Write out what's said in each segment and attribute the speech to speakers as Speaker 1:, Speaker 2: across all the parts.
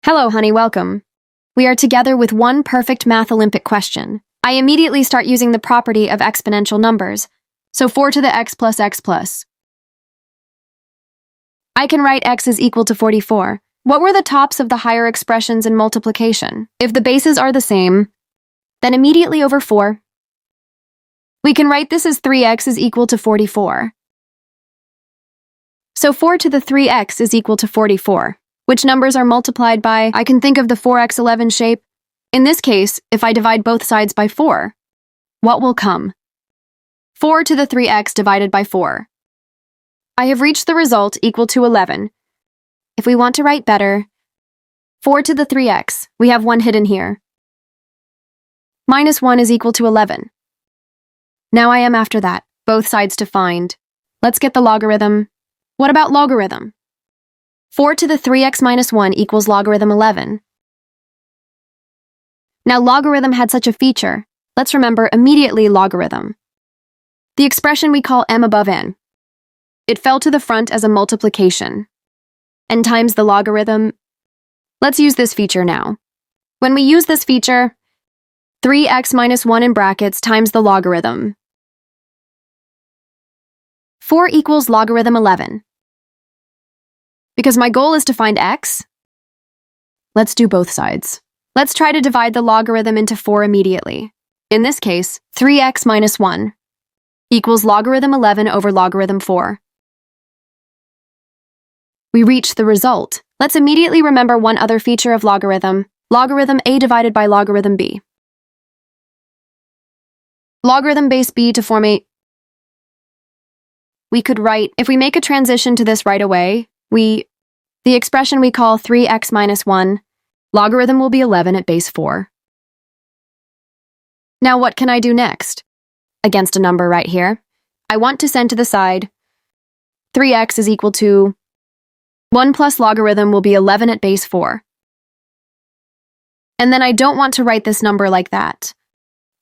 Speaker 1: Hello, honey, welcome. We are together with one perfect Math Olympic question. I immediately start using the property of exponential numbers, so 4 to the x plus x plus. I can write x is equal to 44. What were the tops of the higher expressions in multiplication? If the bases are the same, then immediately over 4. We can write this as 3x is equal to 44. So 4 to the 3x is equal to 44. Which numbers are multiplied by? I can think of the 4x11 shape. In this case, if I divide both sides by 4, what will come? 4 to the 3x divided by 4. I have reached the result equal to 11. If we want to write better, 4 to the 3x, we have 1 hidden here. Minus 1 is equal to 11. Now I am after that, both sides to find. Let's get the logarithm. What about logarithm? 4 to the 3x minus 1 equals logarithm 11. Now logarithm had such a feature. Let's remember immediately logarithm. The expression we call m above n. It fell to the front as a multiplication. N times the logarithm. Let's use this feature now. When we use this feature, 3x minus 1 in brackets times the logarithm. 4 equals logarithm 11. Because my goal is to find x, let's do both sides. Let's try to divide the logarithm into 4 immediately. In this case, 3x minus 1 equals logarithm 11 over logarithm 4. We reach the result. Let's immediately remember one other feature of logarithm, logarithm a divided by logarithm b. Logarithm base b to form a... We could write, if we make a transition to this right away, the expression we call 3x minus 1, logarithm will be 11 at base 4. Now what can I do next? Against a number right here, I want to send to the side 3x is equal to 1 plus logarithm will be 11 at base 4. And then I don't want to write this number like that.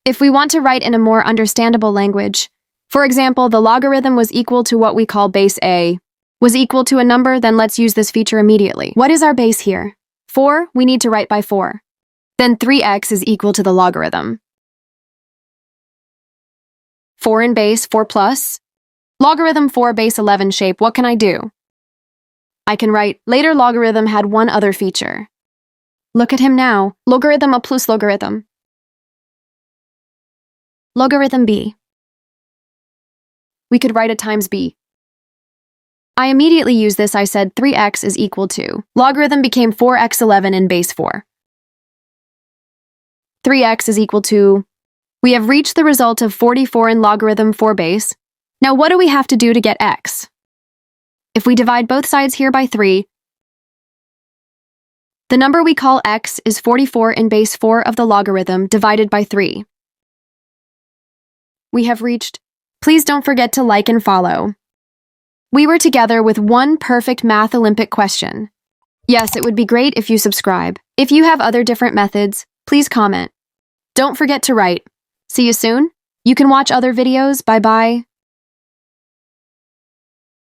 Speaker 1: If we want to write in a more understandable language, for example, the logarithm was equal to what we call base a, was equal to a number, then let's use this feature immediately. What is our base here? 4, we need to write by 4. Then 3x is equal to the logarithm. 4 in base, 4 plus. Logarithm 4 base 11 shape, what can I do? I can write, later logarithm had one other feature. Look at him now, logarithm a plus logarithm. Logarithm b. We could write it times b. I immediately use this. I said 3x is equal to. Logarithm became 4x11 in base 4. 3x is equal to. We have reached the result of 44 in logarithm 4 base. Now what do we have to do to get x? If we divide both sides here by 3, the number we call x is 44 in base 4 of the logarithm divided by 3. We have reached. Please don't forget to like and follow. We were together with one perfect Math Olympic question. Yes, it would be great if you subscribe. If you have other different methods, please comment. Don't forget to write. See you soon. You can watch other videos. Bye-bye.